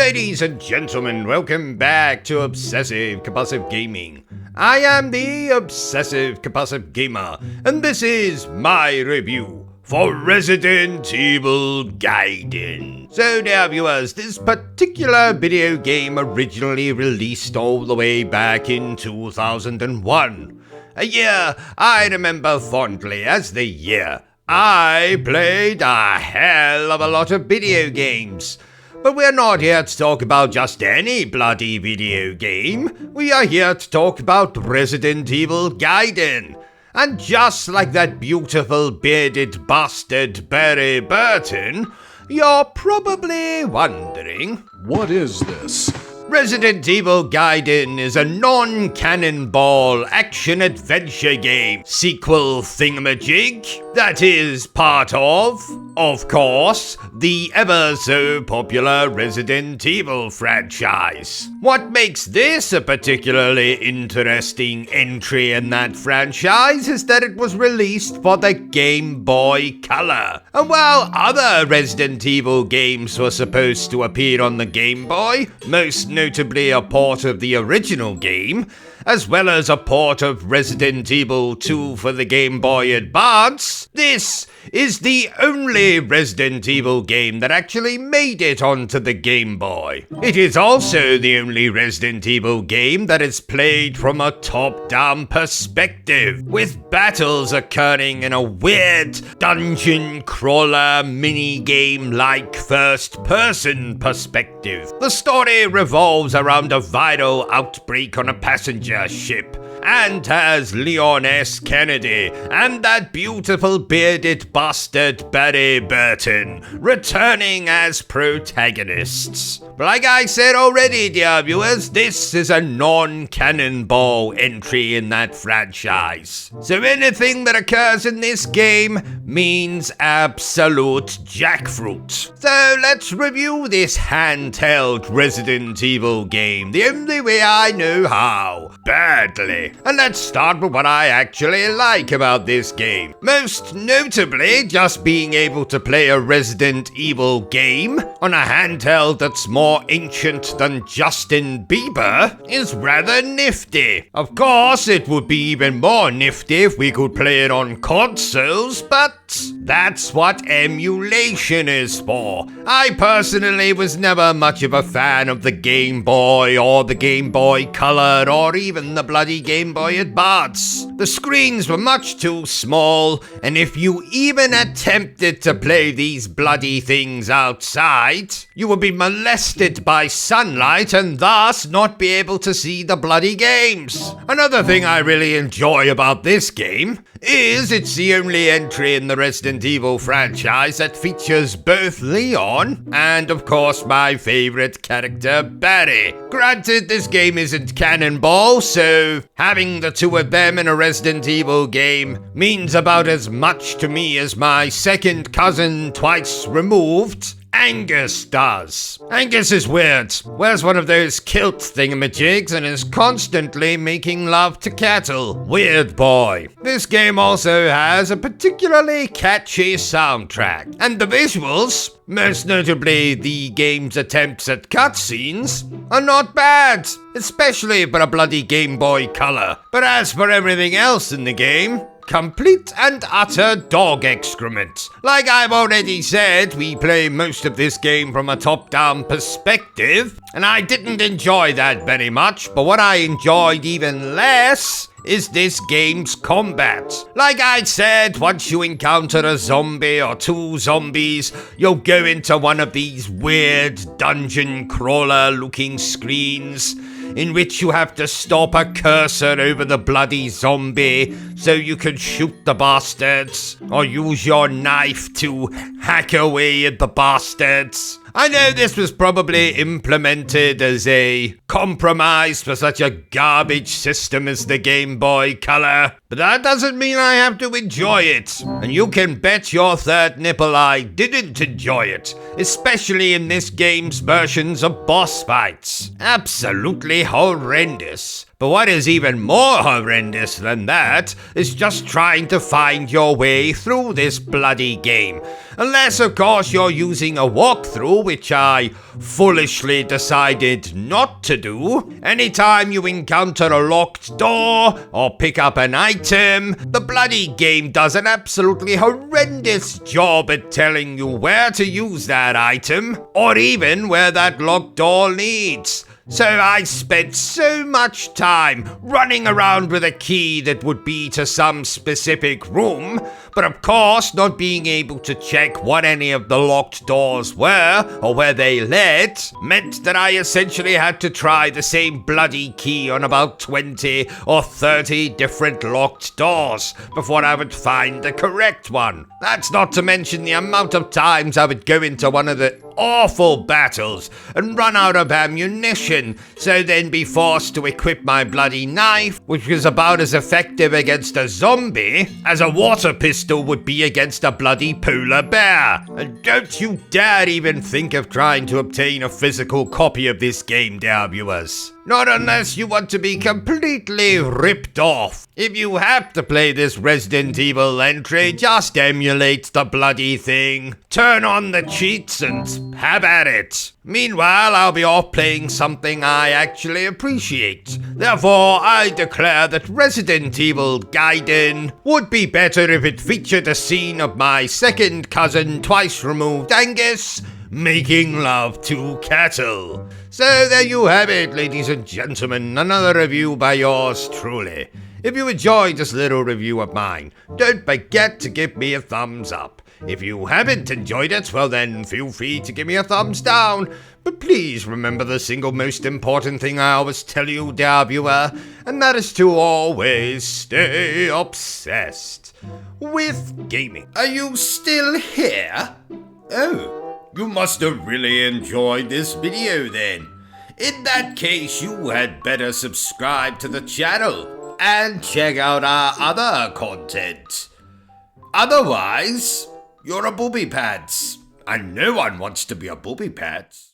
Ladies and gentlemen, welcome back to Obsessive Compulsive Gaming. I am the Obsessive Compulsive Gamer, and this is my review for Resident Evil Gaiden. So now viewers, this particular video game originally released all the way back in 2001. A year I remember fondly as the year I played a hell of a lot of video games. But we're not here to talk about just any bloody video game. We are here to talk about Resident Evil Gaiden. And just like that beautiful bearded bastard Barry Burton, you're probably wondering, what is this? Resident Evil Gaiden is a non-canon action-adventure game sequel thingamajig that is part of course, the ever-so-popular Resident Evil franchise. What makes this a particularly interesting entry in that franchise is that it was released for the Game Boy Color. And while other Resident Evil games were supposed to appear on the Game Boy, most notably a port of the original game, as well as a port of Resident Evil 2 for the Game Boy Advance, this is the only Resident Evil game that actually made it onto the Game Boy. It is also the only Resident Evil game that is played from a top-down perspective, with battles occurring in a weird dungeon crawler mini-game-like first-person perspective. The story revolves around a viral outbreak on a passenger ship, and has Leon S. Kennedy and that beautiful bearded bastard Barry Burton returning as protagonists. Like I said already, dear viewers, this is a non-canonical entry in that franchise. So anything that occurs in this game means absolute jackfruit. So let's review this handheld Resident Evil game the only way I know how, badly. And let's start with what I actually like about this game. Most notably, just being able to play a Resident Evil game on a handheld that's more ancient than Justin Bieber is rather nifty. Of course, it would be even more nifty if we could play it on consoles, but that's what emulation is for. I personally was never much of a fan of the Game Boy or the Game Boy Color or even the bloody Game Boy Advance. The screens were much too small, and if you even attempted to play these bloody things outside, you would be molested by sunlight and thus not be able to see the bloody games. Another thing I really enjoy about this game is it's the only entry in the Resident Evil franchise that features both Leon and, of course, my favorite character, Barry. Granted, this game isn't Cannonball, so having the two of them in a Resident Evil game means about as much to me as my second cousin twice removed, Angus, does. Angus is weird, wears one of those kilt thingamajigs and is constantly making love to cattle. Weird boy. This game also has a particularly catchy soundtrack, and the visuals, most notably the game's attempts at cutscenes, are not bad, especially for a bloody Game Boy Color. But as for everything else in the game, complete and utter dog excrement. Like I've already said, we play most of this game from a top-down perspective, and I didn't enjoy that very much, but what I enjoyed even less is this game's combat. Like I said, once you encounter a zombie or two zombies, you'll go into one of these weird dungeon crawler looking screens in which you have to stop a cursor over the bloody zombie so you can shoot the bastards, or use your knife to hack away at the bastards. I know this was probably implemented as a compromise for such a garbage system as the Game Boy Color, but that doesn't mean I have to enjoy it. And you can bet your third nipple I didn't enjoy it, especially in this game's versions of boss fights. Absolutely horrendous. But what is even more horrendous than that is just trying to find your way through this bloody game. Unless, of course, you're using a walkthrough, which I foolishly decided not to do. Anytime you encounter a locked door or pick up an item, the bloody game does an absolutely horrendous job at telling you where to use that item, or even where that locked door leads. So I spent so much time running around with a key that would be to some specific room, but of course not being able to check what any of the locked doors were or where they led meant that I essentially had to try the same bloody key on about 20 or 30 different locked doors before I would find the correct one. That's not to mention the amount of times I would go into one of the awful battles and run out of ammunition, so then be forced to equip my bloody knife, which was about as effective against a zombie as a water pistol would be against a bloody polar bear. And don't you dare even think of trying to obtain a physical copy of this game, dear viewers. Not unless you want to be completely ripped off. If you have to play this Resident Evil entry, just emulate the bloody thing. Turn on the cheats and have at it. Meanwhile, I'll be off playing something I actually appreciate. Therefore, I declare that Resident Evil Gaiden would be better if it featured a scene of my second cousin, twice removed Angus, making love to cattle. So there you have it, ladies and gentlemen, another review by yours truly. If you enjoyed this little review of mine, don't forget to give me a thumbs up. If you haven't enjoyed it, well then feel free to give me a thumbs down. But please remember the single most important thing I always tell you, dear viewer, and that is to always stay obsessed with gaming. Are you still here? Oh. You must have really enjoyed this video then. In that case, you had better subscribe to the channel and check out our other content. Otherwise, you're a booby pants, and no one wants to be a booby pants.